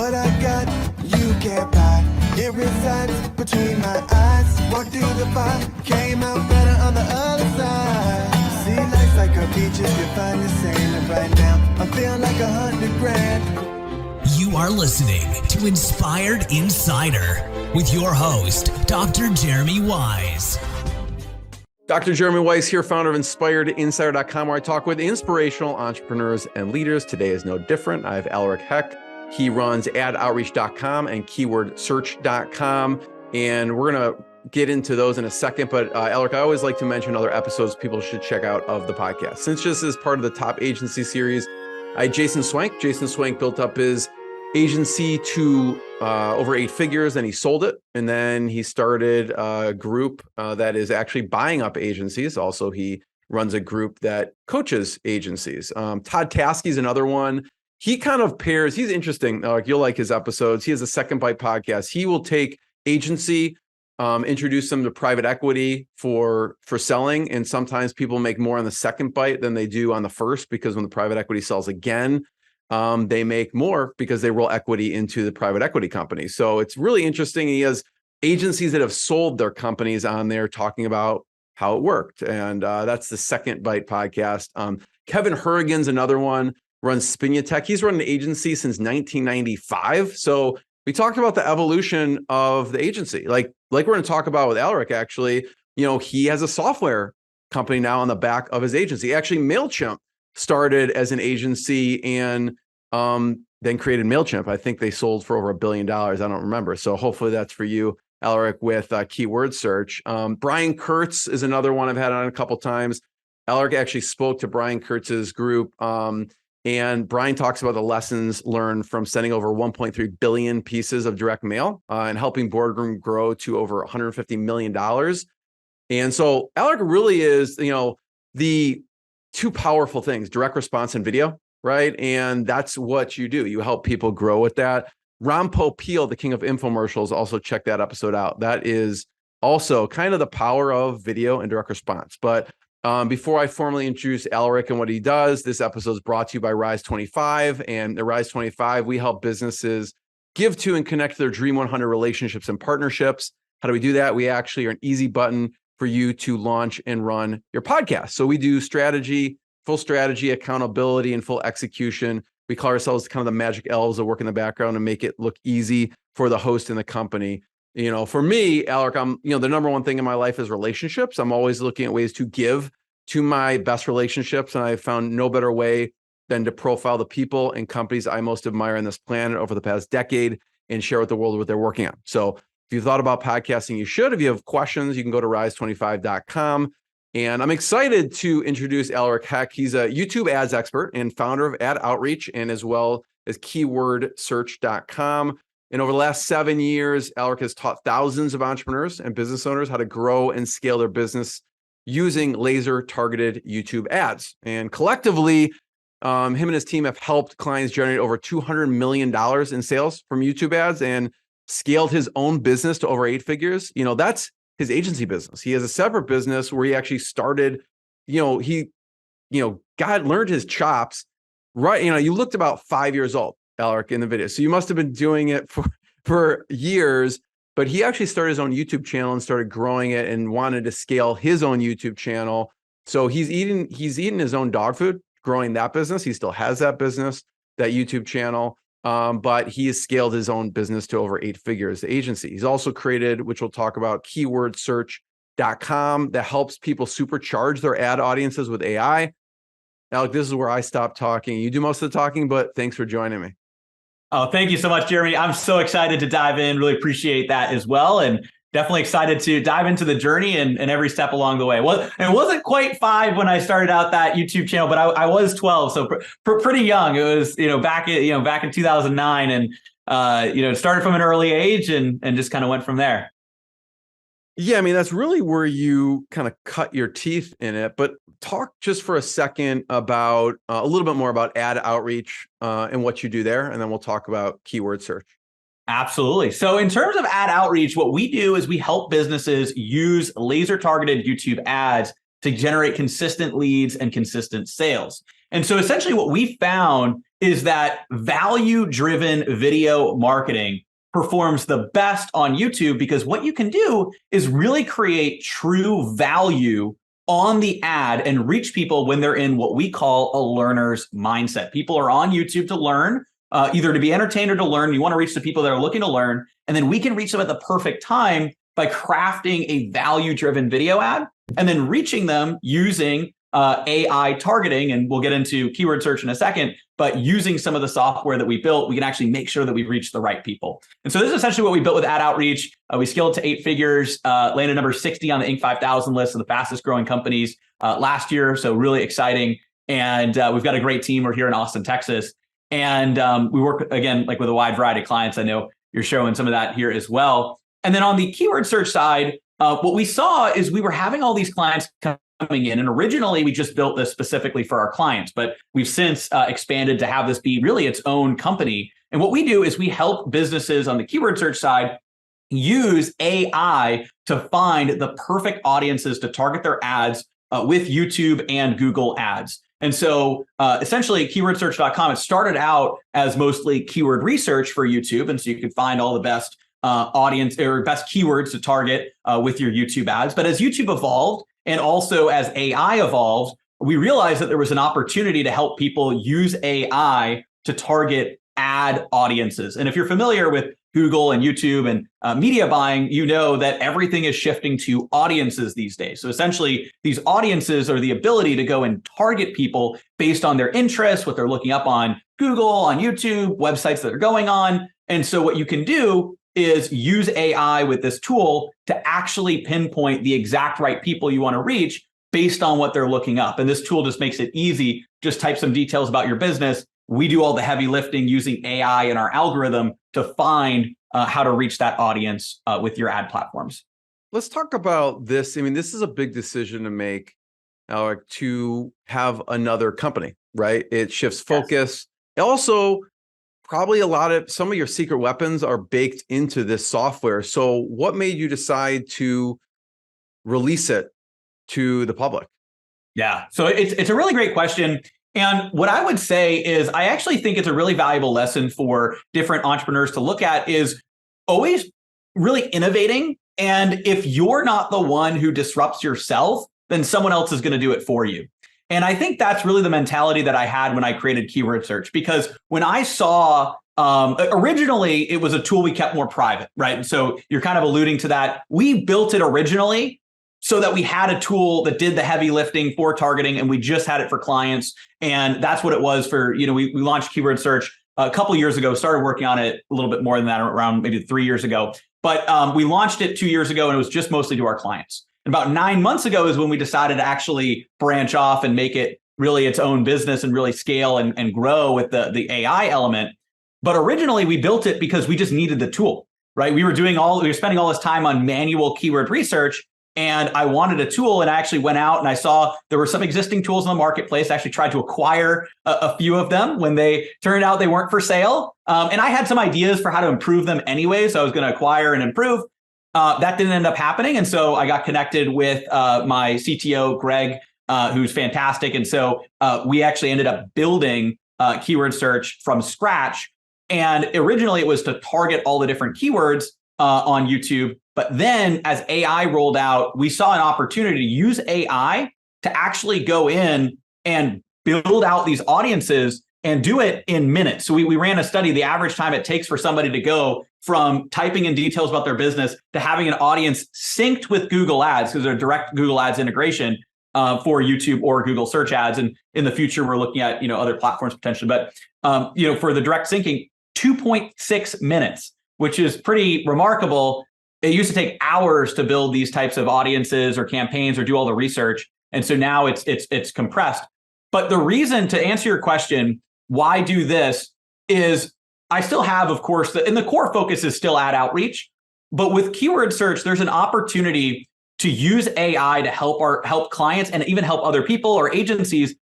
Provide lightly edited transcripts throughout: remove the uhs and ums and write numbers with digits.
What I got, you can't buy. It resides between my eyes. Walked through the fire, came out better on the other side. See, life's like a beach if you find the sand. And right now, I'm feeling like 100 grand. You are listening to Inspired Insider with your host, Dr. Jeremy Weisz. Dr. Jeremy Weisz here, founder of InspiredInsider.com, where I talk with inspirational entrepreneurs and leaders. Today is no different. I have Aleric Heck. He runs AdOutreach.com and KeywordSearch.com, and we're going to get into those in a second. But Aleric, I always like to mention other episodes people should check out of the podcast. Since this is part of the Top Agency series, I had Jason Swank. Jason Swank built up his agency to over 8 figures, and he sold it. And then he started a group that is actually buying up agencies. Also, he runs a group that coaches agencies. Todd Taskey is another one. He kind of pairs, he's interesting. You'll like his episodes. He has a Second Bite podcast. He will take agency, introduce them to private equity for selling. And sometimes people make more on the second bite than they do on the first, because when the private equity sells again, they make more because they roll equity into the private equity company. So it's really interesting. He has agencies that have sold their companies on there talking about how it worked. And that's the Second Bite podcast. Kevin Hurrigan's another one, runs Spinutech. He's run an agency since 1995. So we talked about the evolution of the agency. Like we're going to talk about with Aleric, actually, he has a software company now on the back of his agency. Actually, MailChimp started as an agency and then created MailChimp. I think they sold for over $1 billion. I don't remember. So hopefully that's for you, Aleric, with keyword search. Brian Kurtz is another one I've had on a couple times. Aleric actually spoke to Brian Kurtz's group. And Brian talks about the lessons learned from sending over 1.3 billion pieces of direct mail and helping Boardroom grow to over $150 million. And so Aleric really is, the two powerful things, direct response and video, right? And that's what you do. You help people grow with that. Ron Popeil, the king of infomercials, also check that episode out. That is also kind of the power of video and direct response. But before I formally introduce Aleric and what he does, this episode is brought to you by Rise 25. And at Rise 25, we help businesses give to and connect to their Dream 100 relationships and partnerships. How do we do that? We actually are an easy button for you to launch and run your podcast. So we do strategy, full strategy, accountability, and full execution. We call ourselves kind of the magic elves that work in the background and make it look easy for the host and the company. For me, Aleric, I'm, the number one thing in my life is relationships. I'm always looking at ways to give to my best relationships. And I found no better way than to profile the people and companies I most admire on this planet over the past decade and share with the world what they're working on. So if you've thought about podcasting, you should. If you have questions, you can go to rise25.com. And I'm excited to introduce Aleric Heck. He's a YouTube ads expert and founder of AdOutreach, and as well as KeywordSearch.com. And over the last 7 years, Aleric has taught thousands of entrepreneurs and business owners how to grow and scale their business using laser-targeted YouTube ads. And collectively, him and his team have helped clients generate over $200 million in sales from YouTube ads and scaled his own business to over 8 figures. That's his agency business. He has a separate business where he actually started, learned his chops, right? You looked about 5 years old, Aleric, in the video. So you must have been doing it for years, but he actually started his own YouTube channel and started growing it and wanted to scale his own YouTube channel. So he's eaten his own dog food, growing that business. He still has that business, that YouTube channel, but he has scaled his own business to over 8 figures, the agency. He's also created, which we'll talk about, KeywordSearch.com that helps people supercharge their ad audiences with AI. Aleric, this is where I stop talking. You do most of the talking, but thanks for joining me. Oh, thank you so much, Jeremy. I'm so excited to dive in. Really appreciate that as well. And definitely excited to dive into the journey and every step along the way. Well, it wasn't quite 5 when I started out that YouTube channel, but I was 12. So pretty young. It was, back in 2009 and, started from an early age and just kind of went from there. Yeah, I mean, that's really where you kind of cut your teeth in it. But talk just for a second about a little bit more about AdOutreach and what you do there. And then we'll talk about keyword search. Absolutely. So in terms of AdOutreach, what we do is we help businesses use laser targeted YouTube ads to generate consistent leads and consistent sales. And so essentially what we found is that value-driven video marketing performs the best on YouTube, because what you can do is really create true value on the ad and reach people when they're in what we call a learner's mindset. People are on YouTube to learn, either to be entertained or to learn. You want to reach the people that are looking to learn, and then we can reach them at the perfect time by crafting a value-driven video ad and then reaching them using AI targeting. And we'll get into keyword search in a second, but using some of the software that we built, we can actually make sure that we reach the right people. And so this is essentially what we built with AdOutreach. We scaled to 8 figures, landed number 60 on the Inc. 5000 list of the fastest growing companies last year. So really exciting. And we've got a great team. We're here in Austin, Texas. And we work, again, like with a wide variety of clients. I know you're showing some of that here as well. And then on the keyword search side, what we saw is we were having all these clients coming in. And originally, we just built this specifically for our clients, but we've since expanded to have this be really its own company. And what we do is we help businesses on the keyword search side use AI to find the perfect audiences to target their ads with YouTube and Google ads. And so essentially, keywordsearch.com, it started out as mostly keyword research for YouTube. And so you could find all the best audience or best keywords to target with your YouTube ads. But as YouTube evolved, and also as AI evolved, we realized that there was an opportunity to help people use AI to target ad audiences. And if you're familiar with Google and YouTube and media buying, you know that everything is shifting to audiences these days. So essentially, these audiences are the ability to go and target people based on their interests, what they're looking up on Google, on YouTube, websites that they're going on. And so what you can do is use AI with this tool to actually pinpoint the exact right people you want to reach based on what they're looking up. And this tool just makes it easy. Just type some details about your business. We do all the heavy lifting using AI and our algorithm to find how to reach that audience with your ad platforms. Let's talk about this. I mean, this is a big decision to make, Aleric, to have another company, right? It shifts focus. Yes. Also, probably some of your secret weapons are baked into this software. So what made you decide to release it to the public? Yeah, so it's a really great question. And what I would say is I actually think it's a really valuable lesson for different entrepreneurs to look at is always really innovating. And if you're not the one who disrupts yourself, then someone else is going to do it for you. And I think that's really the mentality that I had when I created keyword search, because when I saw originally it was a tool we kept more private, right? And so you're kind of alluding to that. We built it originally so that we had a tool that did the heavy lifting for targeting, and we just had it for clients. And that's what it was for, we launched keyword search a couple of years ago, started working on it a little bit more than that, around maybe 3 years ago. But we launched it 2 years ago, and it was just mostly to our clients. About 9 months ago is when we decided to actually branch off and make it really its own business and really scale and grow with the AI element. But originally we built it because we just needed the tool, right? We were spending all this time on manual keyword research, and I wanted a tool. And I actually went out and I saw there were some existing tools in the marketplace. I actually tried to acquire a few of them when they turned out they weren't for sale. And I had some ideas for how to improve them anyway. So I was going to acquire and improve. That didn't end up happening. And so I got connected with my CTO, Greg, who's fantastic. And so we actually ended up building keyword search from scratch. And originally it was to target all the different keywords on YouTube. But then as AI rolled out, we saw an opportunity to use AI to actually go in and build out these audiences and do it in minutes. So we ran a study, the average time it takes for somebody to go from typing in details about their business to having an audience synced with Google Ads, because they're direct Google Ads integration for YouTube or Google search ads. And in the future, we're looking at other platforms potentially. But for the direct syncing, 2.6 minutes, which is pretty remarkable. It used to take hours to build these types of audiences or campaigns or do all the research. And so now it's compressed. But the reason, to answer your question, why do this, is I still have, of course, and the core focus is still ad outreach. But with keyword search, there's an opportunity to use AI to help clients and even help other people or agencies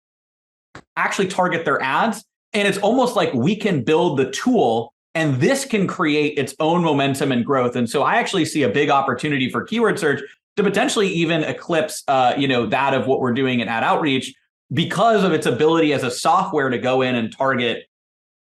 actually target their ads. And it's almost like we can build the tool, and this can create its own momentum and growth. And so I actually see a big opportunity for keyword search to potentially even eclipse, that of what we're doing in ad outreach, because of its ability as a software to go in and target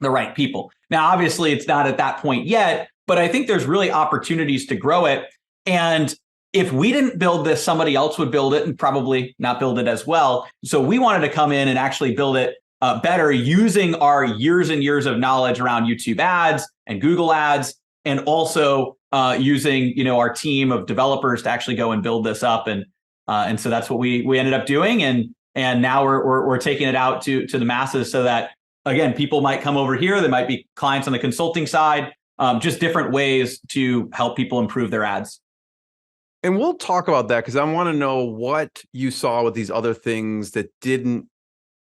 the right people. Now, obviously, it's not at that point yet, but I think there's really opportunities to grow it. And if we didn't build this, somebody else would build it and probably not build it as well. So we wanted to come in and actually build it better using our years and years of knowledge around YouTube ads and Google ads, and also using our team of developers to actually go and build this up. And so that's what we ended up doing. And now we're taking it out to the masses so that, again, people might come over here. There might be clients on the consulting side, just different ways to help people improve their ads. And we'll talk about that because I want to know what you saw with these other things that didn't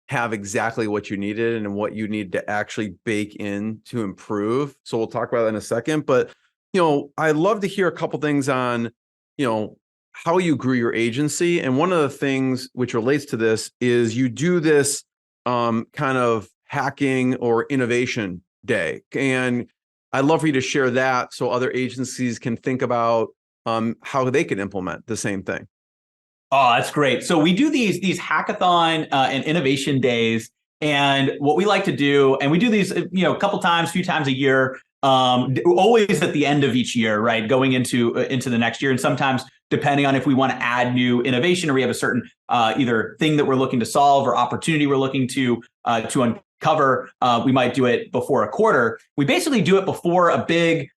have exactly what you needed and what you need to actually bake in to improve. So we'll talk about that in a second. But, I'd love to hear a couple things on, how you grew your agency. And one of the things which relates to this is you do this kind of hacking or innovation day. And I'd love for you to share that so other agencies can think about how they can implement the same thing. Oh, that's great. So we do these hackathon and innovation days. And what we like to do, and we do these, a few times a year, always at the end of each year, right? Going into the next year. And sometimes depending on if we want to add new innovation or we have a certain either thing that we're looking to solve or opportunity we're looking to uncover, we might do it before a quarter. We basically do it before a big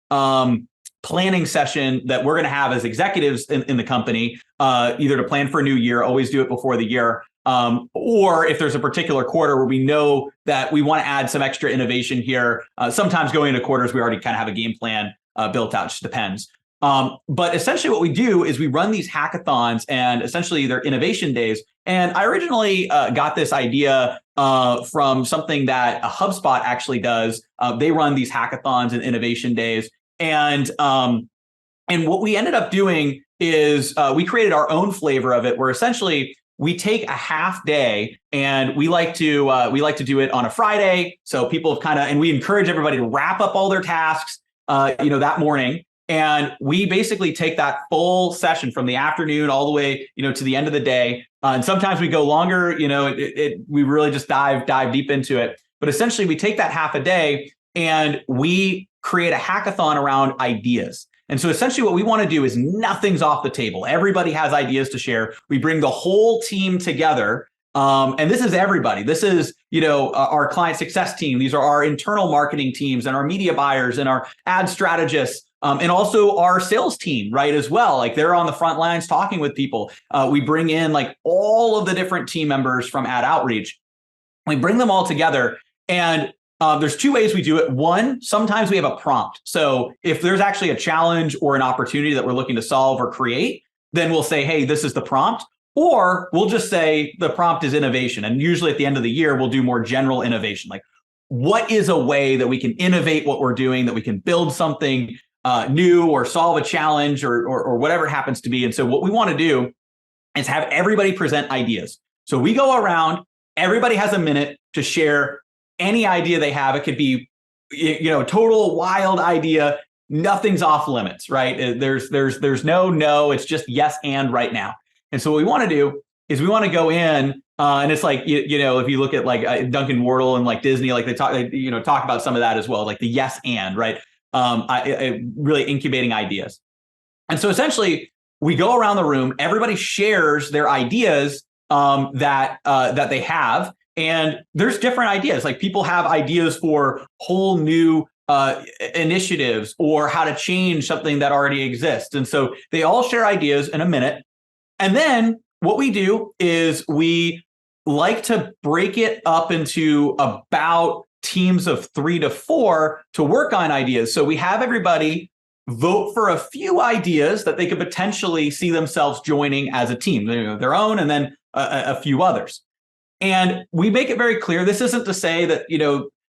planning session that we're going to have as executives in the company, either to plan for a new year, always do it before the year, or if there's a particular quarter where we know that we want to add some extra innovation here. Sometimes going into quarters, we already kind of have a game plan built out, just depends. But essentially what we do is we run these hackathons, and essentially they're innovation days. And I originally got this idea from something that HubSpot actually does. They run these hackathons and innovation days. And what we ended up doing is we created our own flavor of it, where essentially we take a half day, and we like to do it on a Friday. So people have and we encourage everybody to wrap up all their tasks, that morning. And we basically take that full session from the afternoon all the way, to the end of the day. And sometimes we go longer, we really just dive deep into it. But essentially we take that half a day and we create a hackathon around ideas. And so essentially what we want to do is nothing's off the table. Everybody has ideas to share. We bring the whole team together. And this is everybody. This is, our client success team. These are our internal marketing teams and our media buyers and our ad strategists. And also our sales team, right, as well. Like they're on the front lines talking with people. We bring in like all of the different team members from AdOutreach. We bring them all together. And there's two ways we do it. One, sometimes we have a prompt. So if there's actually a challenge or an opportunity that we're looking to solve or create, then we'll say, hey, this is the prompt. Or we'll just say the prompt is innovation. And usually at the end of the year, we'll do more general innovation. Like what is a way that we can innovate what we're doing, that we can build something new or solve a challenge or whatever it happens to be. And so what we want to do is have everybody present ideas. So we go around, everybody has a minute to share any idea they have. It could be, total wild idea. Nothing's off limits, right? There's no, it's just yes and right now. And so what we want to do is we want to go in and it's like, if you look at like Duncan Wardle and like Disney, like they talk about some of that as well, like the yes and, right? Really incubating ideas. And so essentially we go around the room, everybody shares their ideas that they have. And there's different ideas. Like people have ideas for whole new initiatives or how to change something that already exists. And so they all share ideas in a minute. And then what we do is we like to break it up into about teams of 3 to 4 to work on ideas. So we have everybody vote for a few ideas that they could potentially see themselves joining as a team, their own, and then a few others. And we make it very clear, this isn't to say that,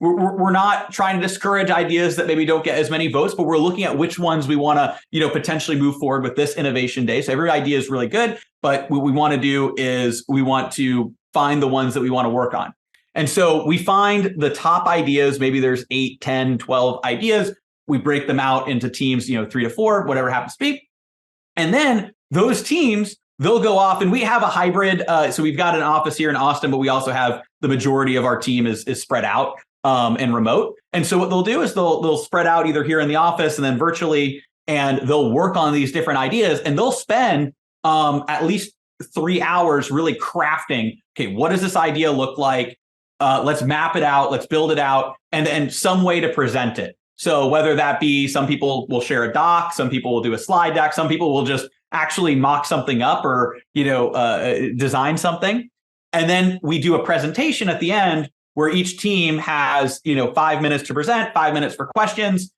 we're not trying to discourage ideas that maybe don't get as many votes, but we're looking at which ones we want to, potentially move forward with this innovation day. So every idea is really good, but what we want to do is we want to find the ones that we want to work on. And so we find the top ideas, maybe there's 8, 10, 12 ideas. We break them out into teams, 3 to 4, whatever happens to be. And then those teams, they'll go off, and we have a hybrid. So we've got an office here in Austin, but we also have the majority of our team is spread out. and remote. And so what they'll do is they'll spread out either here in the office and then virtually, and they'll work on these different ideas, and they'll spend at least 3 hours really crafting, okay, what does this idea look like? Let's map it out, let's build it out, and some way to present it. So whether that be some people will share a doc, some people will do a slide deck, some people will just actually mock something up or design something. And then we do a presentation at the end where each team has 5 minutes to present, 5 minutes for questions.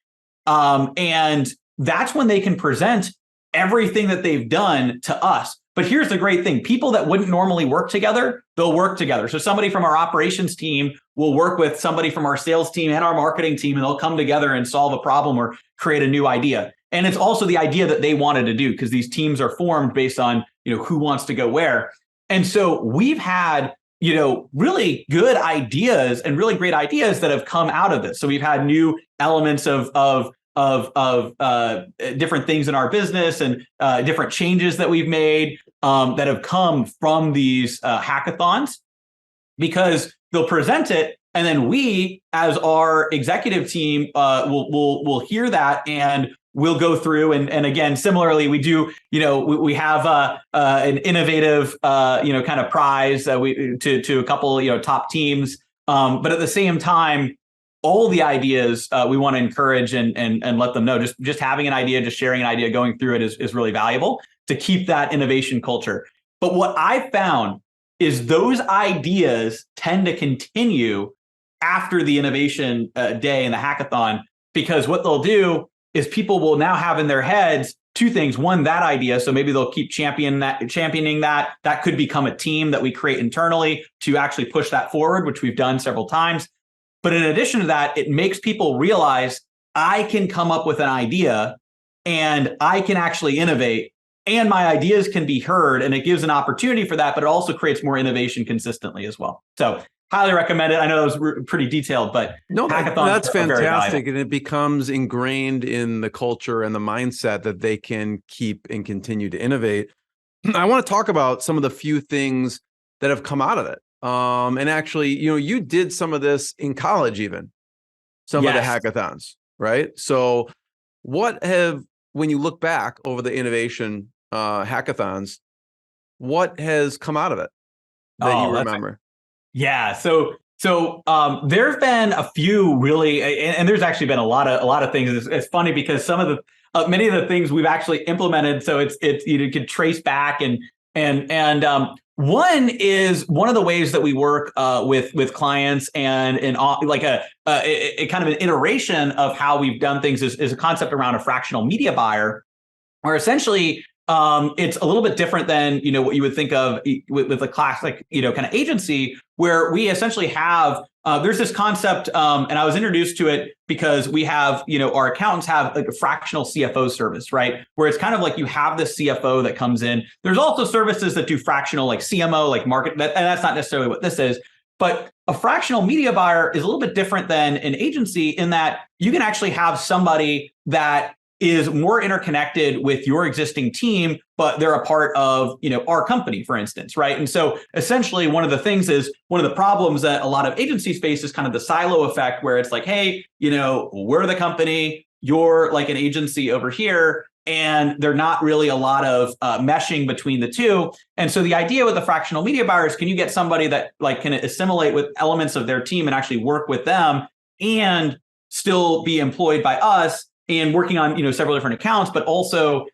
And that's when they can present everything that they've done to us. But here's the great thing. People that wouldn't normally work together, they'll work together. So somebody from our operations team will work with somebody from our sales team and our marketing team, and they'll come together and solve a problem or create a new idea. And it's also the idea that they wanted to do, because these teams are formed based on, who wants to go where. And so we've had, really good ideas and really great ideas that have come out of this. So we've had new elements of different things in our business and different changes that we've made that have come from these hackathons, because they'll present it, and then we, as our executive team, will hear that, and we'll go through and again, similarly, we do, we have an innovative kind of prize to a couple top teams, but at the same time, all the ideas we want to encourage and let them know. Just having an idea, just sharing an idea, going through it is really valuable to keep that innovation culture. But what I found is those ideas tend to continue after the innovation day and the hackathon, because what they'll do is people will now have in their heads two things. One, that idea. So maybe they'll keep championing that. That could become a team that we create internally to actually push that forward, which we've done several times. But in addition to that, it makes people realize I can come up with an idea and I can actually innovate, and my ideas can be heard, and it gives an opportunity for that, but it also creates more innovation consistently as well. So highly recommend it. I know that was pretty detailed, but no, hackathons that's are very fantastic. valuable. And it becomes ingrained in the culture and the mindset that they can keep and continue to innovate. I want to talk about some of the few things that have come out of it. And actually, you did some of this in college, even some of the hackathons, right? So when you look back over the innovation hackathons, what has come out of it that you remember? Yeah. So there have been a few really, and there's actually been a lot of things. It's funny because some of the many of the things we've actually implemented. So it's you can trace back and one is one of the ways that we work with clients and like a kind of an iteration of how we've done things is a concept around a fractional media buyer, where essentially it's a little bit different than what you would think of with a classic kind of agency, where we essentially have there's this concept and I was introduced to it because we have our accountants have like a fractional CFO service, right, where it's kind of like you have this CFO that comes in. There's also services that do fractional like CMO, like market, and that's not necessarily what this is. But a fractional media buyer is a little bit different than an agency in that you can actually have somebody that is more interconnected with your existing team, but they're a part of, our company, for instance, right? And so essentially one of the problems that a lot of agencies face is kind of the silo effect, where it's like, hey, we're the company, you're like an agency over here, and they're not really a lot of meshing between the two. And so the idea with the fractional media buyers, can you get somebody that like can assimilate with elements of their team and actually work with them and still be employed by us, and working on several different accounts, but also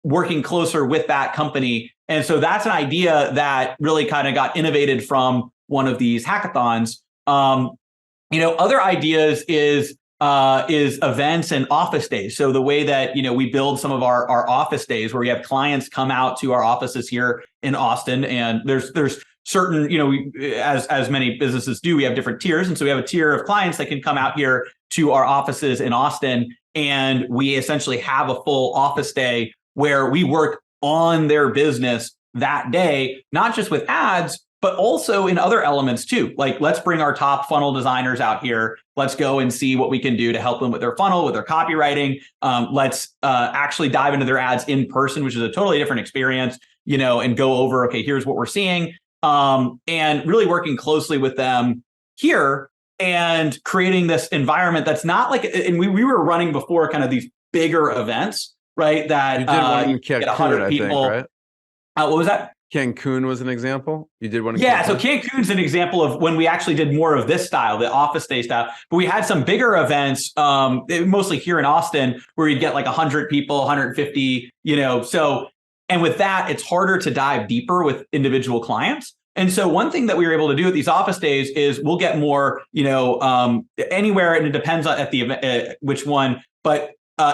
working closer with that company. And so that's an idea that really kind of got innovated from one of these hackathons. Other ideas is events and office days. So the way that we build some of our office days, where we have clients come out to our offices here in Austin, and there's certain as many businesses do, we have different tiers, and so we have a tier of clients that can come out here to our offices in Austin. And we essentially have a full office day where we work on their business that day, not just with ads, but also in other elements too. Like, let's bring our top funnel designers out here. Let's go and see what we can do to help them with their funnel, with their copywriting. Let's actually dive into their ads in person, which is a totally different experience, and go over, okay, here's what we're seeing. And really working closely with them here and creating this environment that's not like, and we were running before kind of these bigger events, right? That you did one in get 100 people. I think, right? What was that? Cancun was an example. You did one in Yeah, Cancun? so Cancun's an example of when we actually did more of this style, the office day style. But we had some bigger events, mostly here in Austin, where you'd get like 100 people, 150, so, and with that, it's harder to dive deeper with individual clients. And so one thing that we were able to do at these office days is we'll get more, anywhere, and it depends on at the event, which one, but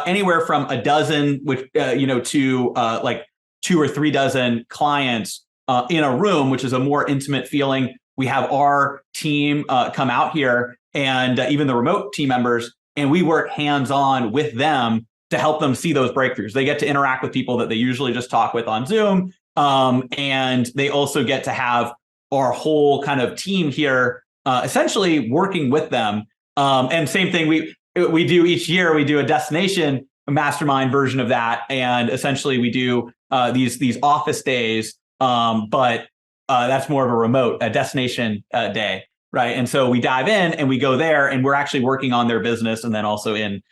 anywhere from a dozen, which, to like 2 or 3 dozen clients in a room, which is a more intimate feeling. We have our team come out here, and even the remote team members, and we work hands-on with them to help them see those breakthroughs. They get to interact with people that they usually just talk with on Zoom. And they also get to have our whole kind of team here, essentially working with them. And same thing we do each year. We do a destination mastermind version of that, and essentially we do these office days, but that's more of a destination day, right? And so we dive in and we go there, and we're actually working on their business, and then also in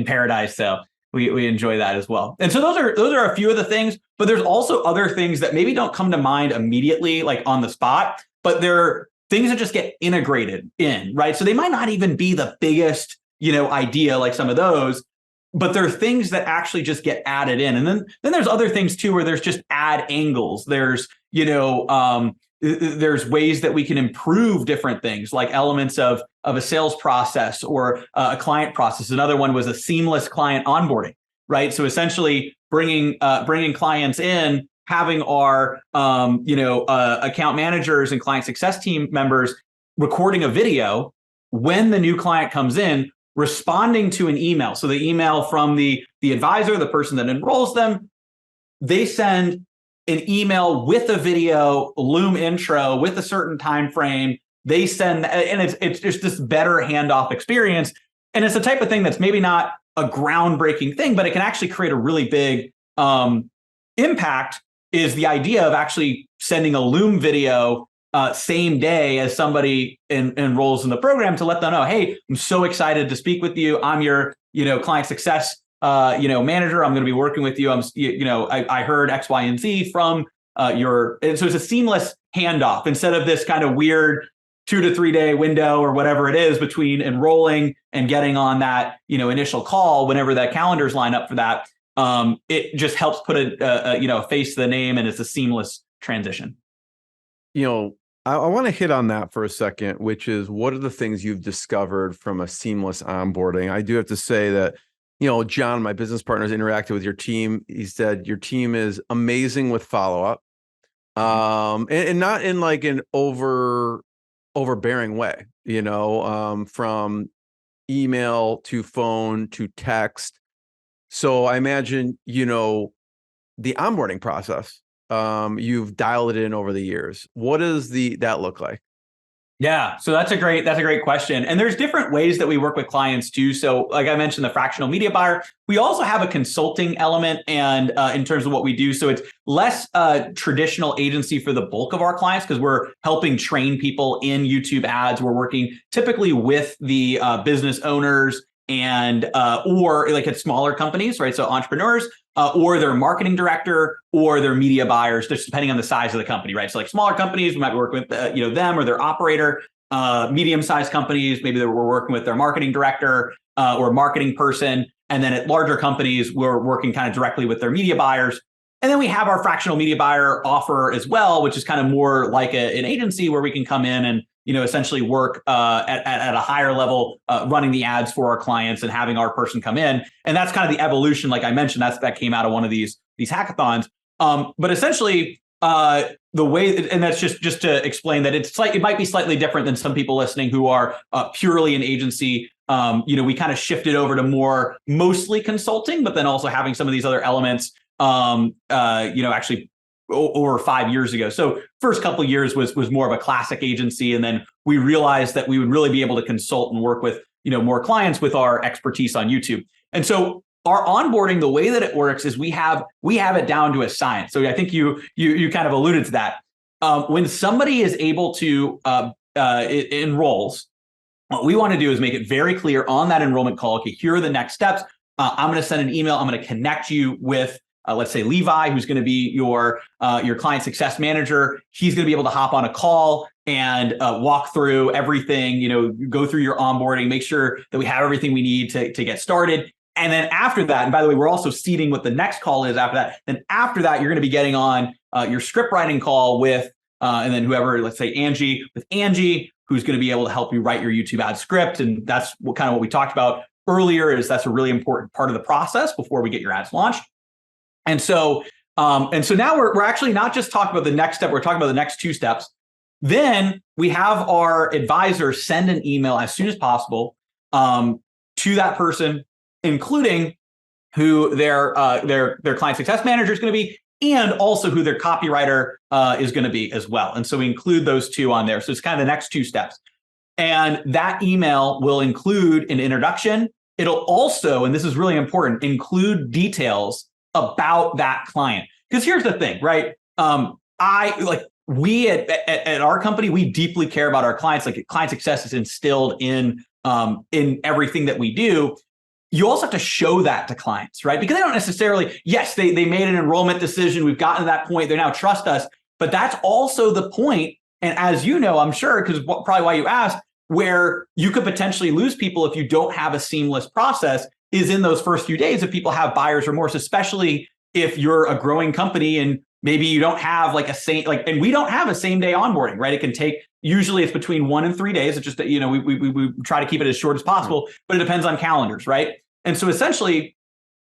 Paradise. So we enjoy that as well. And so those are a few of the things, but there's also other things that maybe don't come to mind immediately, like on the spot, but they're things that just get integrated in, right? So they might not even be the biggest, idea like some of those, but there are things that actually just get added in. And then there's other things too, where there's just add angles. There's, there's ways that we can improve different things, like elements of a sales process or a client process. Another one was a seamless client onboarding, right? So essentially bringing clients in, having our, account managers and client success team members recording a video when the new client comes in, responding to an email. So the email from the advisor, the person that enrolls them, they send an email with a video, Loom intro with a certain time frame. They send, and it's just this better handoff experience. And it's the type of thing that's maybe not a groundbreaking thing, but it can actually create a really big impact. Is the idea of actually sending a Loom video same day as somebody enrolls in the program, to let them know, hey, I'm so excited to speak with you. I'm your, client success, manager. I'm going to be working with you. I heard X, Y, and Z from and so it's a seamless handoff instead of this kind of weird 2 to 3 day window or whatever it is between enrolling and getting on that, initial call, whenever that calendars line up for that. It just helps put a face to the name, and it's a seamless transition. I want to hit on that for a second, which is, what are the things you've discovered from a seamless onboarding? I do have to say that, John, my business partner, has interacted with your team. He said your team is amazing with follow-up, and not in like an overbearing way, from email to phone to text. So I imagine, the onboarding process, you've dialed it in over the years. What does that look like? Yeah, so that's a great question. And there's different ways that we work with clients too. So like I mentioned, the fractional media buyer, we also have a consulting element, and in terms of what we do. So it's less traditional agency for the bulk of our clients, because we're helping train people in YouTube ads. We're working typically with the business owners and or like at smaller companies, right? So entrepreneurs, or their marketing director, or their media buyers, just depending on the size of the company, right? So like smaller companies, we might be working with them or their operator. Medium-sized companies, maybe we're working with their marketing director or marketing person. And then at larger companies, we're working kind of directly with their media buyers. And then we have our fractional media buyer offer as well, which is kind of more like an agency where we can come in and essentially work at a higher level, running the ads for our clients and having our person come in. And that's kind of the evolution, like I mentioned, that came out of one of these hackathons. But essentially, the way, and that's just to explain that it might be slightly different than some people listening who are purely an agency. We kind of shifted over to more mostly consulting, but then also having some of these other elements. Actually over 5 years ago. So first couple of years was more of a classic agency. And then we realized that we would really be able to consult and work with, more clients with our expertise on YouTube. And so our onboarding, the way that it works is we have it down to a science. So I think you kind of alluded to that. When somebody is able to enrolls, What we want to do is make it very clear on that enrollment call. Okay, here are the next steps. I'm going to send an email. I'm going to connect you with, let's say, Levi, who's going to be your client success manager. He's going to be able to hop on a call and walk through everything, go through your onboarding, make sure that we have everything we need to get started. And then after that, and by the way, we're also seeding what the next call is after that. Then after that, you're going to be getting on your script writing call with, and then whoever, let's say Angie, who's going to be able to help you write your YouTube ad script. And that's what we talked about earlier, is that's a really important part of the process before we get your ads launched. And so now we're actually not just talking about the next step, we're talking about the next two steps. Then we have our advisor send an email as soon as possible to that person, including who their client success manager is going to be, and also who their copywriter is going to be as well. And so we include those two on there. So it's kind of the next two steps. And that email will include an introduction. It'll also, and this is really important, include details about that client. Because here's the thing, right? We at our company, we deeply care about our clients. Like, client success is instilled in everything that we do. You also have to show that to clients, right? Because they don't necessarily, yes, they made an enrollment decision. We've gotten to that point. They now trust us. But that's also the point. And as you know, I'm sure, because probably why you asked, where you could potentially lose people if you don't have a seamless process is in those first few days if people have buyer's remorse, especially if you're a growing company and maybe you don't have and we don't have a same day onboarding, right? It can take, usually it's between 1 and 3 days. It's just that, we try to keep it as short as possible, but it depends on calendars, right? And so essentially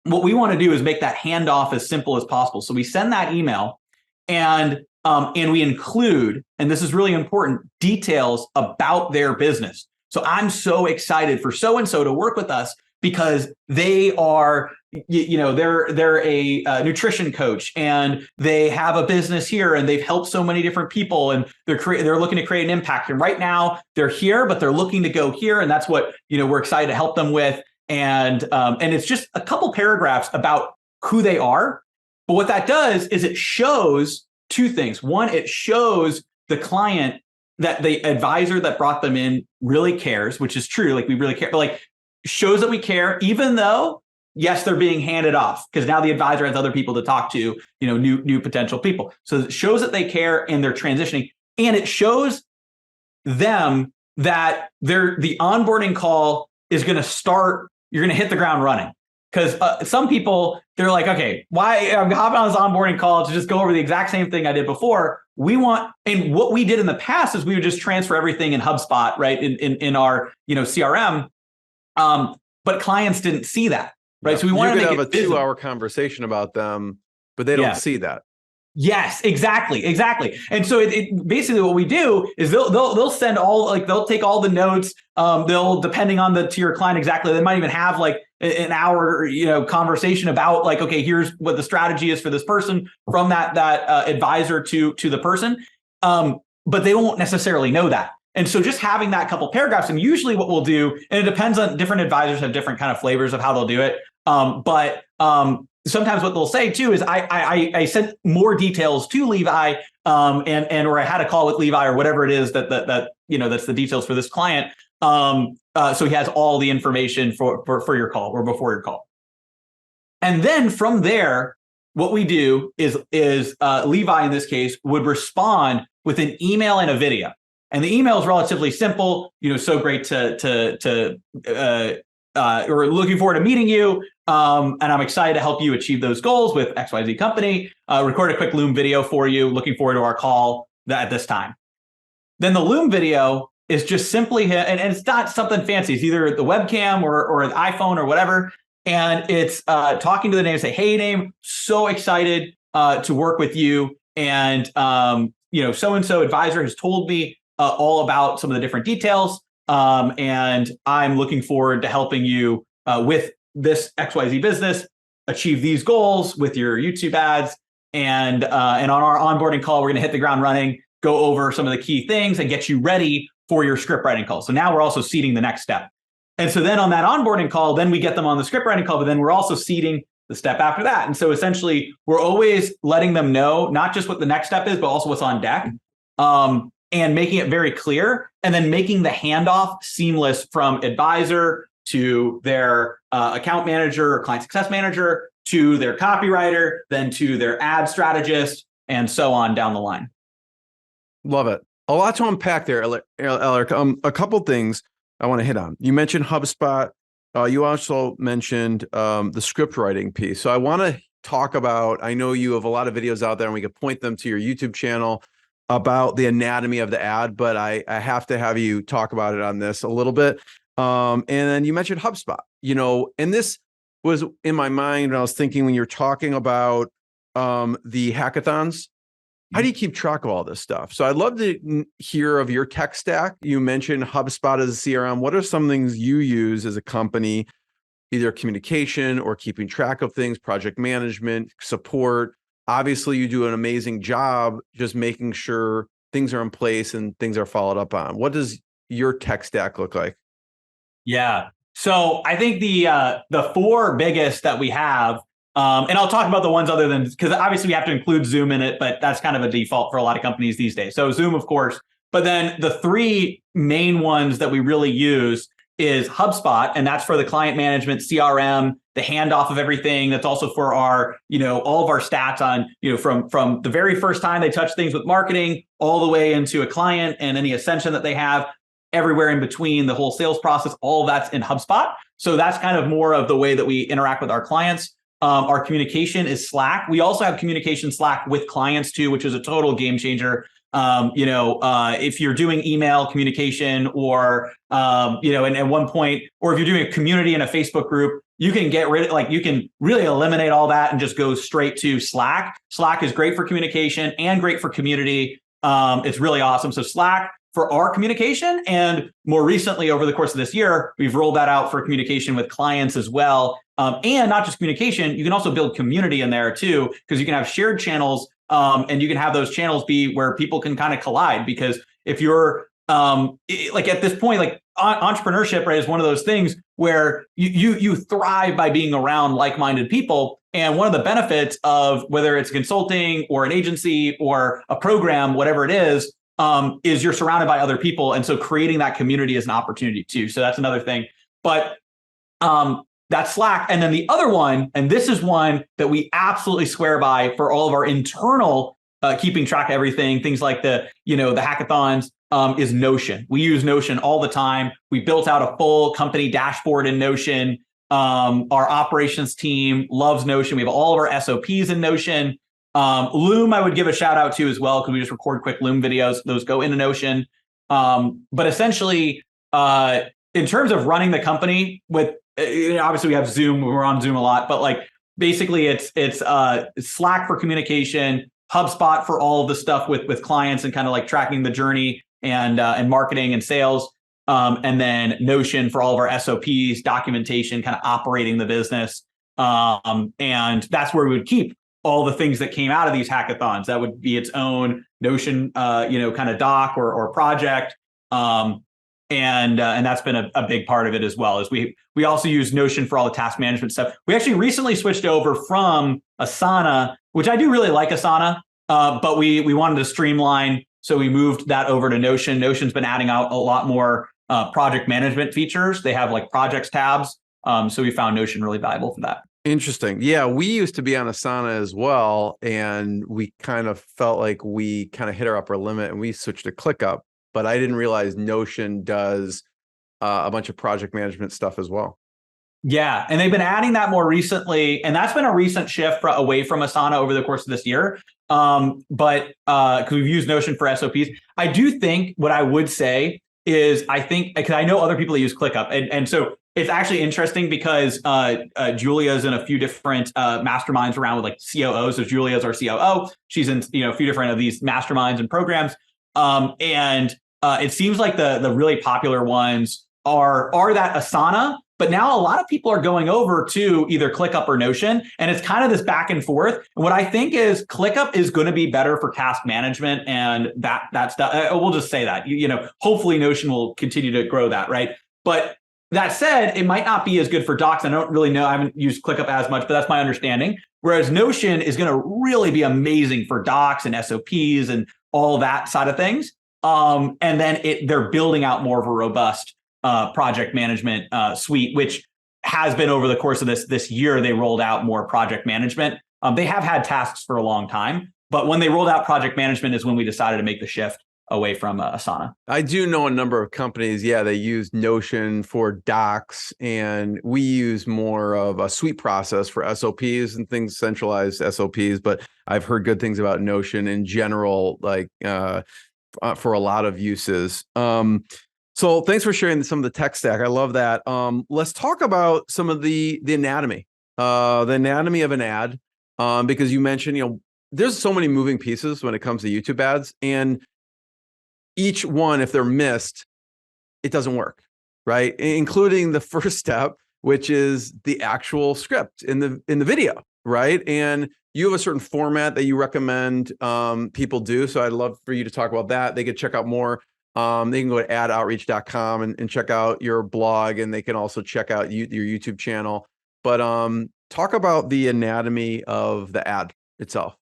what we want to do is make that handoff as simple as possible. So we send that email and we include, and this is really important, details about their business. So I'm so excited for so-and-so to work with us because they are, they're a nutrition coach and they have a business here and they've helped so many different people and they're looking to create an impact. And right now they're here, but they're looking to go here. And that's what, we're excited to help them with. And it's just a couple paragraphs about who they are. But what that does is it shows two things. One, it shows the client that the advisor that brought them in really cares, which is true. Like, we really care, but shows that we care, even though, yes, they're being handed off because now the advisor has other people to talk to, new potential people. So it shows that they care and they're transitioning, and it shows them that the onboarding call is going to start. You're going to hit the ground running. Because some people, they're like, okay, why I'm hopping on this onboarding call to just go over the exact same thing I did before. And what we did in the past is we would just transfer everything in HubSpot, right, in our CRM. But clients didn't see that, right? Yeah. So we wanted to have a 2-hour conversation about them, but they don't see that. Yes, exactly. And so it basically what we do is they'll send they'll take all the notes. They'll, depending on to your client exactly, they might even have an hour conversation about okay, here's what the strategy is for this person from that advisor to the person. But they won't necessarily know that. And so just having that couple paragraphs, and usually what we'll do, and it depends on, different advisors have different kind of flavors of how they'll do it. But sometimes what they'll say too is I sent more details to Levi, or I had a call with Levi or whatever it is that that's the details for this client. So he has all the information for your call or before your call. And then from there, what we do is Levi in this case would respond with an email and a video. And the email is relatively simple. So great we're looking forward to meeting you. And I'm excited to help you achieve those goals with XYZ company. Record a quick Loom video for you. Looking forward to our call at this time. Then the Loom video is just simply, and it's not something fancy. It's either the webcam or an iPhone or whatever. And it's talking to the name, say, hey, name, so excited to work with you. And, so-and-so advisor has told me all about some of the different details. And I'm looking forward to helping you with this XYZ business, achieve these goals with your YouTube ads. And on our onboarding call, we're going to hit the ground running, go over some of the key things and get you ready for your script writing call. So now we're also seeding the next step. And so then on that onboarding call, then we get them on the script writing call, but then we're also seeding the step after that. And so essentially we're always letting them know, not just what the next step is, but also what's on deck. and making it very clear, and then making the handoff seamless from advisor to their account manager or client success manager to their copywriter, then to their ad strategist, and so on down the line. Love it. A lot to unpack there, Aleric. A couple things I want to hit on. You mentioned HubSpot. You also mentioned the script writing piece. So I want to talk about, I know you have a lot of videos out there and we could point them to your YouTube channel about the anatomy of the ad, but I have to have you talk about it on this a little bit. And then you mentioned HubSpot, and this was in my mind when I was thinking when you're talking about the hackathons. How do you keep track of all this stuff? So I'd love to hear of your tech stack. You mentioned HubSpot as a CRM. What are some things you use as a company, either communication or keeping track of things, project management, support? Obviously, you do an amazing job just making sure things are in place and things are followed up on. What does your tech stack look like? Yeah. So I think the four biggest that we have, and I'll talk about the ones other than, because obviously we have to include Zoom in it, but that's kind of a default for a lot of companies these days. So Zoom, of course, but then the three main ones that we really use is HubSpot, and that's for the client management, CRM, the handoff of everything. That's also for our, all of our stats on, from the very first time they touch things with marketing all the way into a client and any ascension that they have, everywhere in between, the whole sales process, all of that's in HubSpot. So that's kind of more of the way that we interact with our clients. Our communication is Slack. We also have communication Slack with clients too, which is a total game changer. If you're doing email communication or, and at one point, or if you're doing a community in a Facebook group, you can get rid of, you can really eliminate all that and just go straight to Slack. Slack is great for communication and great for community. It's really awesome. So Slack for our communication, and more recently over the course of this year, we've rolled that out for communication with clients as well. And not just communication, you can also build community in there too, because you can have shared channels, and you can have those channels be where people can kind of collide. Because if you're at this point, entrepreneurship, right, is one of those things where you thrive by being around like-minded people. And one of the benefits of whether it's consulting or an agency or a program, whatever it is you're surrounded by other people. And so creating that community is an opportunity too. So that's another thing. But that's Slack. And then the other one, and this is one that we absolutely swear by for all of our internal keeping track of everything, things like the hackathons, is Notion. We use Notion all the time. We built out a full company dashboard in Notion. Our operations team loves Notion. We have all of our SOPs in Notion. Loom, I would give a shout out to as well, because we just record quick Loom videos. Those go into Notion. But essentially, in terms of running the company with, obviously we have Zoom, we're on Zoom a lot, but basically it's Slack for communication, HubSpot for all of the stuff with clients and kind of tracking the journey and marketing and sales. And then Notion for all of our SOPs, documentation, kind of operating the business. And that's where we would keep all the things that came out of these hackathons. That would be its own Notion, kind of doc or project. And that's been a big part of it as well. Is we also use Notion for all the task management stuff. We actually recently switched over from Asana, which I do really like Asana, but we wanted to streamline. So we moved that over to Notion. Notion's been adding out a lot more project management features. They have projects tabs. So we found Notion really valuable for that. Interesting. Yeah, we used to be on Asana as well, and we kind of felt like we kind of hit our upper limit, and we switched to ClickUp. But I didn't realize Notion does a bunch of project management stuff as well. Yeah, and they've been adding that more recently, and that's been a recent shift away from Asana over the course of this year. But because we've used Notion for SOPs, I do think what I would say is because I know other people that use ClickUp, and so it's actually interesting because Julia's in a few different masterminds around with COOs. So Julia's our COO. She's in a few different of these masterminds and programs, and it seems like the really popular ones are that Asana. But now a lot of people are going over to either ClickUp or Notion, and it's kind of this back and forth. And what I think is ClickUp is going to be better for task management and that stuff. We'll just say that, hopefully Notion will continue to grow that, right? But that said, it might not be as good for docs. I don't really know. I haven't used ClickUp as much, but that's my understanding. Whereas Notion is going to really be amazing for docs and SOPs and all that side of things. And then they're building out more of a robust project management suite, which has been over the course of this year. They rolled out more project management. They have had tasks for a long time, but when they rolled out project management is when we decided to make the shift away from Asana. I do know a number of companies, they use Notion for docs, and we use more of a suite process for SOPs and things, centralized SOPs, but I've heard good things about Notion in general, like for a lot of uses. So thanks for sharing some of the tech stack. I love that. Let's talk about some of the anatomy of an ad, because you mentioned, there's so many moving pieces when it comes to YouTube ads, and each one, if they're missed, it doesn't work, right? Including the first step, which is the actual script in the video, right? And you have a certain format that you recommend people do. So I'd love for you to talk about that. They could check out more. They can go to AdOutreach.com and check out your blog, and they can also check out your YouTube channel. But talk about the anatomy of the ad itself.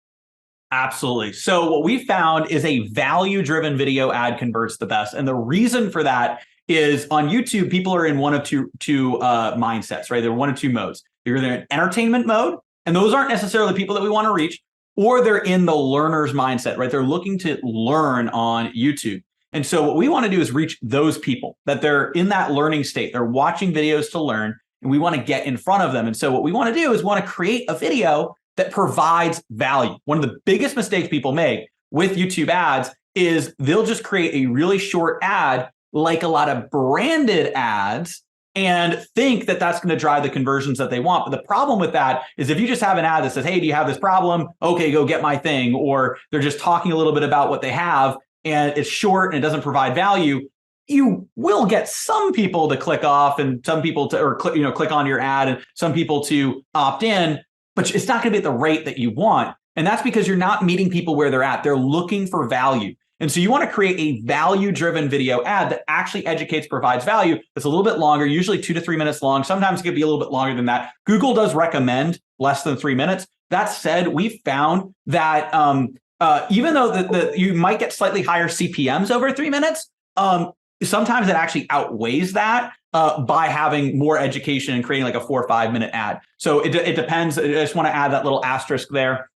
Absolutely. So what we found is a value-driven video ad converts the best. And the reason for that is on YouTube, people are in one of two mindsets, right? They're one of two modes. They're either in entertainment mode, and those aren't necessarily people that we want to reach, or they're in the learner's mindset, right? They're looking to learn on YouTube. And so what we want to do is reach those people that they're in that learning state. They're watching videos to learn, and we want to get in front of them. And so what we want to do is want to create a video that provides value. One of the biggest mistakes people make with YouTube ads is they'll just create a really short ad, like a lot of branded ads, and think that that's going to drive the conversions that they want. But the problem with that is if you just have an ad that says, hey, do you have this problem? Okay, go get my thing. Or they're just talking a little bit about what they have, and it's short and it doesn't provide value, you will get some people to click off and some people to click on your ad, and some people to opt in, but it's not going to be at the rate that you want. And that's because you're not meeting people where they're at. They're looking for value. And so you want to create a value-driven video ad that actually educates, provides value. It's a little bit longer, usually 2 to 3 minutes long. Sometimes it could be a little bit longer than that. Google does recommend less than 3 minutes. That said, we found that even though you might get slightly higher CPMs over 3 minutes, sometimes it actually outweighs that by having more education and creating like a 4 or 5 minute ad. So it depends. I just want to add that little asterisk there.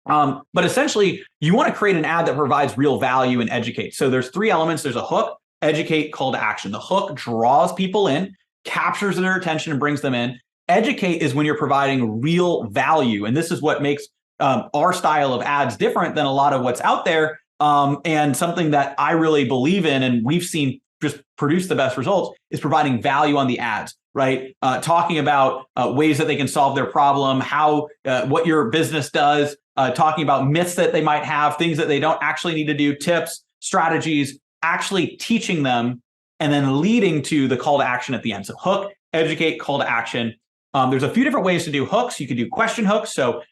But essentially, you want to create an ad that provides real value and educates. So there's 3 elements. There's a hook, educate, call to action. The hook draws people in, captures their attention, and brings them in. Educate is when you're providing real value. And this is what makes our style of ads different than a lot of what's out there. And something that I really believe in, and we've seen just produce the best results, is providing value on the ads, right? Talking about ways that they can solve their problem, how what your business does, talking about myths that they might have, things that they don't actually need to do, tips, strategies, actually teaching them, and then leading to the call to action at the end. So hook, educate, call to action. There's a few different ways to do hooks. You could do question hooks. So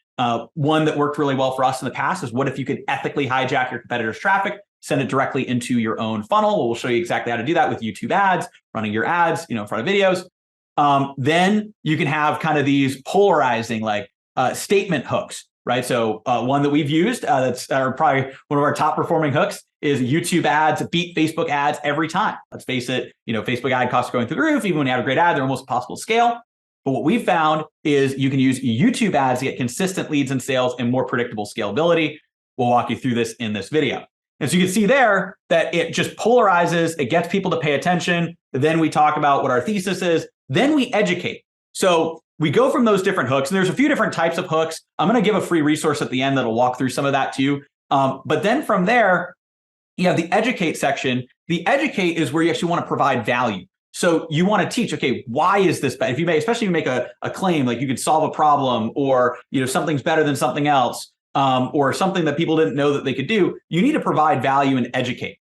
one that worked really well for us in the past is, what if you could ethically hijack your competitor's traffic, send it directly into your own funnel? We'll show you exactly how to do that with YouTube ads, running your ads, in front of videos. Then you can have kind of these polarizing like statement hooks, right? So one that we've used that's probably one of our top performing hooks is YouTube ads beat Facebook ads every time. Let's face it, Facebook ad costs are going through the roof. Even when you have a great ad, they're almost impossible to scale. But what we found is you can use YouTube ads to get consistent leads and sales and more predictable scalability. We'll walk you through this in this video. And so you can see there that it just polarizes, it gets people to pay attention. Then we talk about what our thesis is. Then we educate. So we go from those different hooks, and there's a few different types of hooks. I'm going to give a free resource at the end that'll walk through some of that too. But then from there, you have the educate section. The educate is where you actually want to provide value. So you want to teach, okay, why is this bad? Especially if you make a claim, like you could solve a problem, or something's better than something else, or something that people didn't know that they could do, you need to provide value and educate.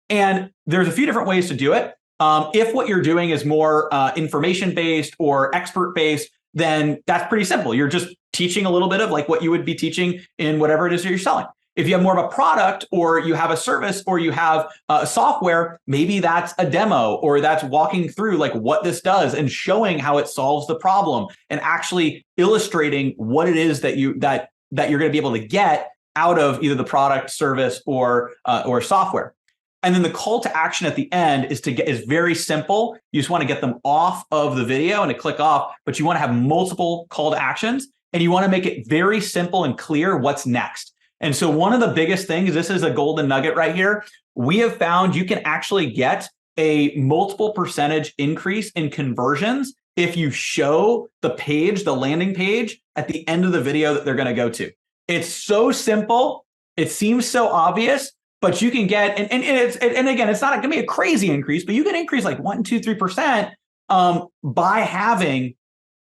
And there's a few different ways to do it. If what you're doing is more information-based or expert-based, then that's pretty simple. You're just teaching a little bit of like what you would be teaching in whatever it is that you're selling. If you have more of a product, or you have a service, or you have a software, maybe that's a demo, or that's walking through like what this does and showing how it solves the problem, and actually illustrating what it is that you're going to be able to get out of either the product, service, or software. And then the call to action at the end is very simple. You just want to get them off of the video and to click off, but you want to have multiple call to actions, and you want to make it very simple and clear what's next. And so one of the biggest things, this is a golden nugget right here. We have found you can actually get a multiple percentage increase in conversions if you show the page, the landing page, at the end of the video that they're going to go to. It's so simple. It seems so obvious, but you can get, and again, it's not going to be a crazy increase, but you can increase like 1, 2, 3% by having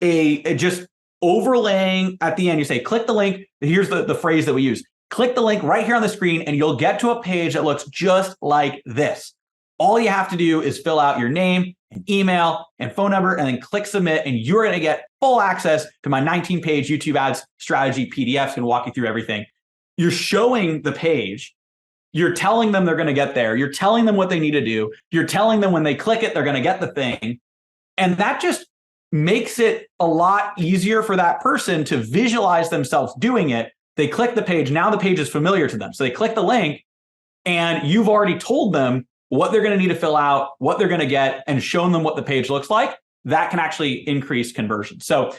a just overlaying at the end. You say, click the link. Here's the phrase that we use. Click the link right here on the screen, and you'll get to a page that looks just like this. All you have to do is fill out your name and email and phone number, and then click submit, and you're going to get full access to my 19-page YouTube ads strategy PDF. Going to walk you through everything. You're showing the page. You're telling them they're going to get there. You're telling them what they need to do. You're telling them when they click it, they're going to get the thing. And that just makes it a lot easier for that person to visualize themselves doing it. They click the page. Now the page is familiar to them. So they click the link, and you've already told them what they're going to need to fill out, what they're going to get, and shown them what the page looks like. That can actually increase conversion. So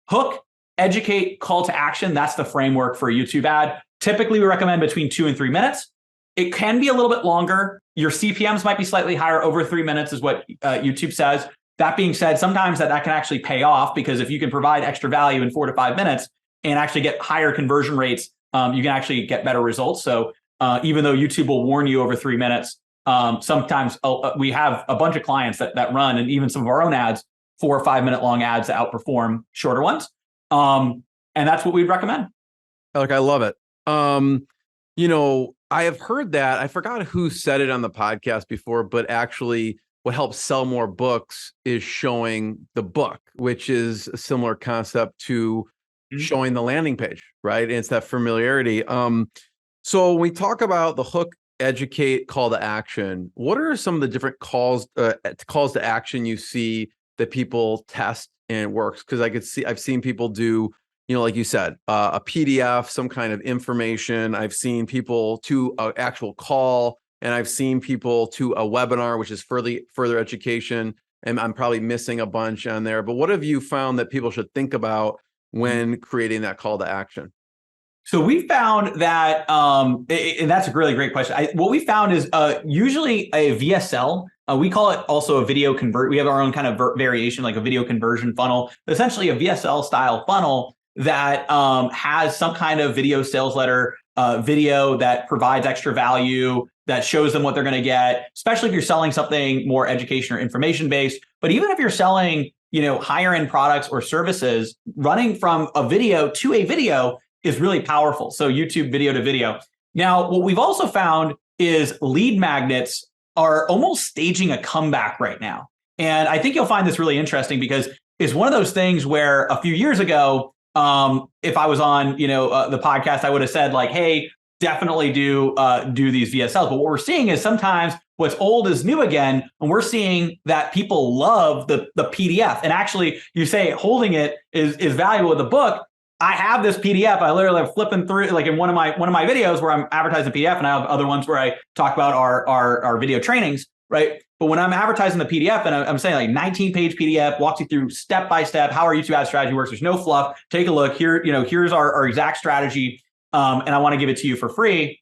hook, educate, call to action. That's the framework for a YouTube ad. Typically, we recommend between 2 and 3 minutes. It can be a little bit longer. Your CPMs might be slightly higher. Over 3 minutes is what YouTube says. That being said, sometimes that can actually pay off, because if you can provide extra value in 4 to 5 minutes and actually get higher conversion rates, you can actually get better results. So even though YouTube will warn you over 3 minutes, sometimes we have a bunch of clients that run, and even some of our own ads, 4 or 5 minute long ads that outperform shorter ones. And that's what we'd recommend. Like, I love it. I have heard that. I forgot who said it on the podcast before, but actually what helps sell more books is showing the book, which is a similar concept to showing the landing page, right? And it's that familiarity. So when we talk about the hook, educate, call to action, what are some of the different calls to action you see that people test and it works? Because I've seen people do, like you said, a PDF, some kind of information. I've seen people to an actual call, and I've seen people to a webinar, which is further education. And I'm probably missing a bunch on there. But what have you found that people should think about when creating that call to action? So we found that, and that's a really great question. What we found is usually a VSL. We call it also a video convert. We have our own kind of variation, like a video conversion funnel, essentially a VSL style funnel that has some kind of video sales letter, video that provides extra value, that shows them what they're going to get, especially if you're selling something more education or information based. But even if you're selling, higher end products or services, running from a video to a video is really powerful. So YouTube video to video. Now, what we've also found is lead magnets are almost staging a comeback right now. And I think you'll find this really interesting, because it's one of those things where a few years ago, if I was on, the podcast, I would have said like, hey, definitely do these VSLs. But what we're seeing is sometimes what's old is new again. And we're seeing that people love the PDF. And actually, you say holding it is valuable with the book. I have this PDF. I literally am flipping through, like in one of my videos where I'm advertising PDF, and I have other ones where I talk about our video trainings, right? But when I'm advertising the PDF and I'm saying like 19-page PDF, walks you through step by step how our YouTube ad strategy works. There's no fluff. Take a look here. Here's our exact strategy, and I want to give it to you for free.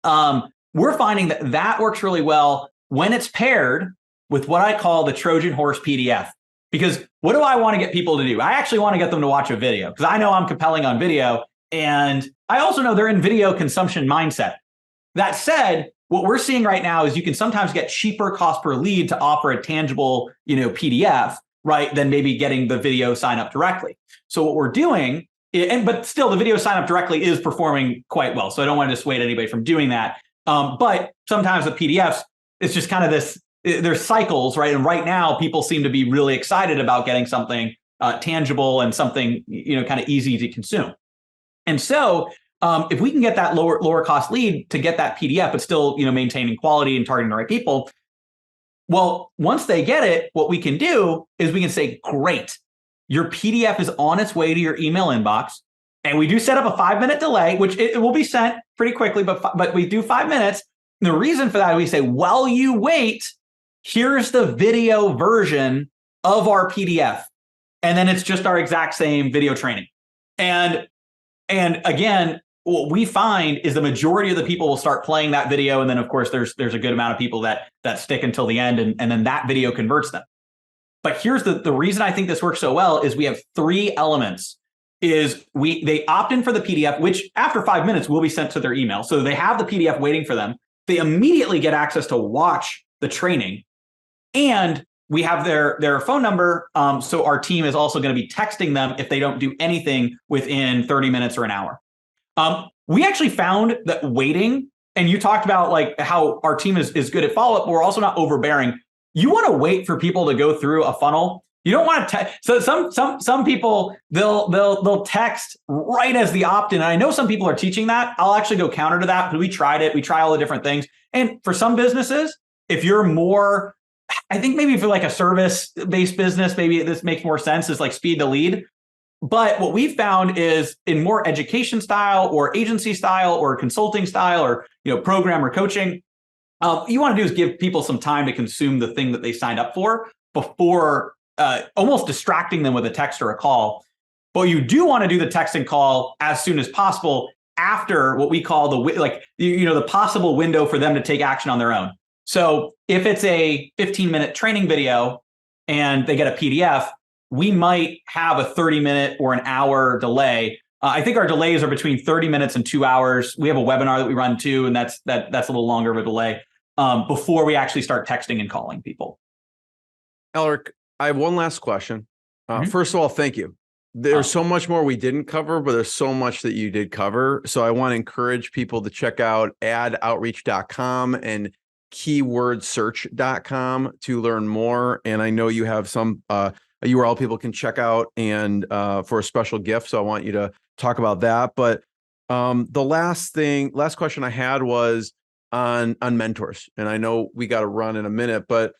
We're finding that works really well when it's paired with what I call the Trojan horse PDF. Because what do I want to get people to do? I actually want to get them to watch a video, because I know I'm compelling on video, and I also know they're in video consumption mindset. That said, what we're seeing right now is you can sometimes get cheaper cost per lead to offer a tangible, PDF, right, than maybe getting the video sign up directly. So what we're doing, but still the video sign up directly is performing quite well. So I don't want to dissuade anybody from doing that. But sometimes with PDFs, it's just kind of this, there's cycles, right? And right now people seem to be really excited about getting something tangible and something, kind of easy to consume. And so if we can get that lower cost lead to get that PDF, but still, maintaining quality and targeting the right people, well, once they get it, what we can do is we can say, great, your PDF is on its way to your email inbox. And we do set up a 5-minute delay, which it will be sent pretty quickly, but we do 5 minutes. the reason for that, we say, while you wait, here's the video version of our PDF. And then it's just our exact same video training. And again, what we find is the majority of the people will start playing that video. And then of course, there's a good amount of people that stick until the end, and then that video converts them. But here's the reason I think this works so well is we have 3 elements. They opt in for the PDF, which after 5 minutes will be sent to their email. So they have the PDF waiting for them. They immediately get access to watch the training, and we have their phone number. So our team is also going to be texting them if they don't do anything within 30 minutes or an hour. We actually found that waiting, and you talked about like how our team is good at follow-up, but we're also not overbearing. You want to wait for people to go through a funnel. You don't want to. So some people they'll text right as the opt-in. And I know some people are teaching that. I'll actually go counter to that, but we tried it. We try all the different things. And for some businesses, if you're more, I think maybe for like a service-based business, maybe this makes more sense, is like speed to lead. But what we found is in more education style or agency style or consulting style or program or coaching, you want to do is give people some time to consume the thing that they signed up for before almost distracting them with a text or a call. But you do want to do the text and call as soon as possible after what we call the possible window for them to take action on their own. So if it's a 15-minute training video and they get a PDF, we might have a 30-minute or an hour delay. I think our delays are between 30 minutes and 2 hours. We have a webinar that we run too, and that's a little longer of a delay before we actually start texting and calling people. Aleric, I have one last question. First of all, thank you. There's so much more we didn't cover, but there's so much that you did cover. So I want to encourage people to check out AdOutreach.com and KeywordSearch.com to learn more. And I know you have some a URL people can check out and for a special gift. So I want you to talk about that. But the last question I had was on mentors. And I know we got to run in a minute, but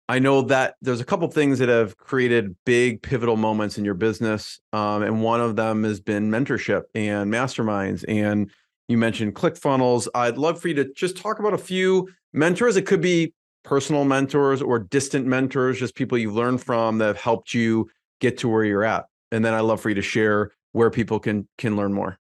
I know that there's a couple things that have created big pivotal moments in your business. And one of them has been mentorship and masterminds. And you mentioned ClickFunnels. I'd love for you to just talk about a few mentors. It could be personal mentors or distant mentors, just people you've learned from that have helped you get to where you're at. And then I'd love for you to share where people can learn more.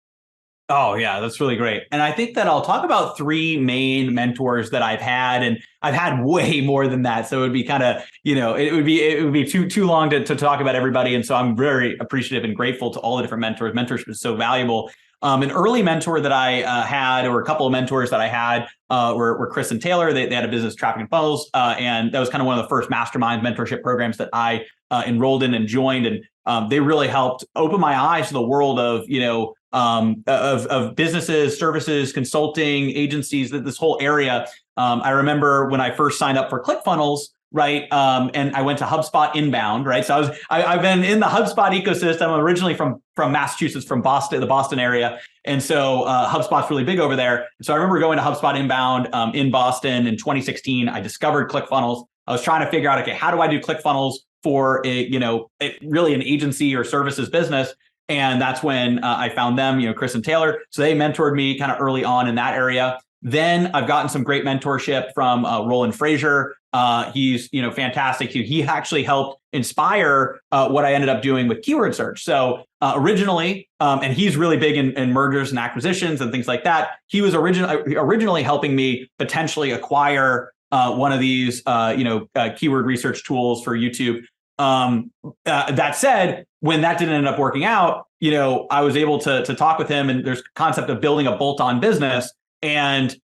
Oh, yeah, that's really great. And I think that I'll talk about 3 main mentors that I've had, and I've had way more than that. So it would be kind of, it would be too long to talk about everybody. And so I'm very appreciative and grateful to all the different mentors. Mentorship is so valuable. An early mentor that I had, or a couple of mentors that I had, were Chris and Taylor. They had a business, Traffic and Funnels, and that was kind of one of the first mastermind mentorship programs that I enrolled in and joined. And they really helped open my eyes to the world of of businesses, services, consulting, agencies, this whole area. I remember when I first signed up for ClickFunnels, right? And I went to HubSpot inbound, right? So I've been in the HubSpot ecosystem. I'm originally from Massachusetts, from Boston, the Boston area. And so HubSpot's really big over there. So I remember going to HubSpot inbound in Boston in 2016. I discovered ClickFunnels. I was trying to figure out, okay, how do I do ClickFunnels for really an agency or services business? And that's when I found them, Chris and Taylor. So they mentored me kind of early on in that area. Then I've gotten some great mentorship from Roland Frazier. He's fantastic. He actually helped inspire what I ended up doing with KeywordSearch. So originally, and he's really big in mergers and acquisitions and things like that. He was originally helping me potentially acquire one of these keyword research tools for YouTube. That said, when that didn't end up working out, I was able to talk with him, and there's concept of building a bolt-on business and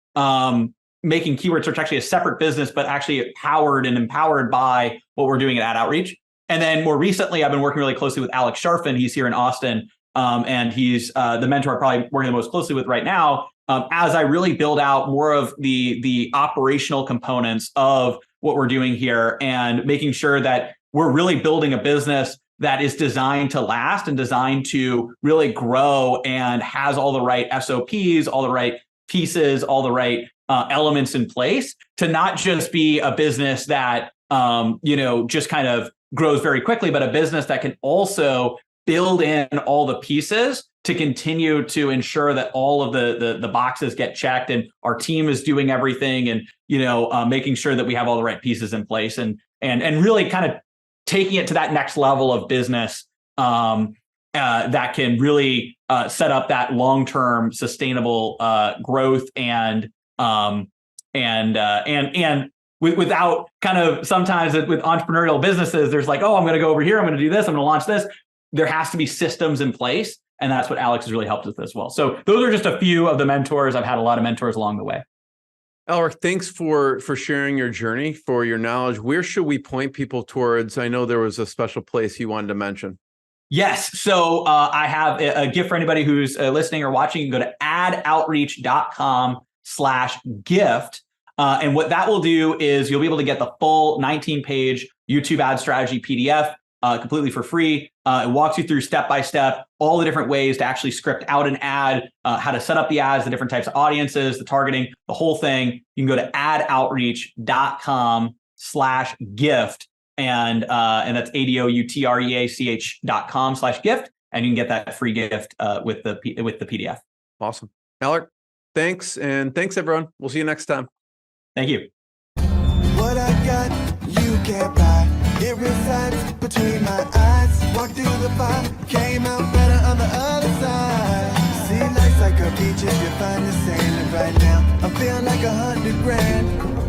making KeywordSearch actually a separate business, but actually powered and empowered by what we're doing at AdOutreach. And then more recently, I've been working really closely with Alex Sharfin. He's here in Austin, and he's the mentor I'm probably working the most closely with right now, as I really build out more of the operational components of what we're doing here and making sure that we're really building a business that is designed to last and designed to really grow and has all the right SOPs, all the right pieces, all the right elements in place to not just be a business that, just kind of grows very quickly, but a business that can also build in all the pieces to continue to ensure that all of the boxes get checked and our team is doing everything, and making sure that we have all the right pieces in place, and really kind of taking it to that next level of business that can really set up that long-term sustainable growth and without kind of, sometimes with entrepreneurial businesses, there's like, oh, I'm going to go over here, I'm going to do this, I'm going to launch this. There has to be systems in place. And that's what Alex has really helped with as well. So those are just a few of the mentors. I've had a lot of mentors along the way. Aleric, thanks for sharing your journey, for your knowledge. Where should we point people towards? I know there was a special place you wanted to mention. Yes. So I have a gift for anybody who's listening or watching. You can go to adoutreach.com/gift. And what that will do is you'll be able to get the full 19-page YouTube ad strategy PDF completely for free. It walks you through step-by-step all the different ways to actually script out an ad, how to set up the ads, the different types of audiences, the targeting, the whole thing. You can go to adoutreach.com/gift. And that's adoutreach.com/gift. And you can get that free gift with the PDF. Awesome. Aleric, thanks. And thanks, everyone. We'll see you next time. Thank you. What I got, you can't buy. It resides between my eyes. Walked through the fire, came out better on the other side. See, life's like a beach if you find the sailing right now. I'm feeling like $100 grand.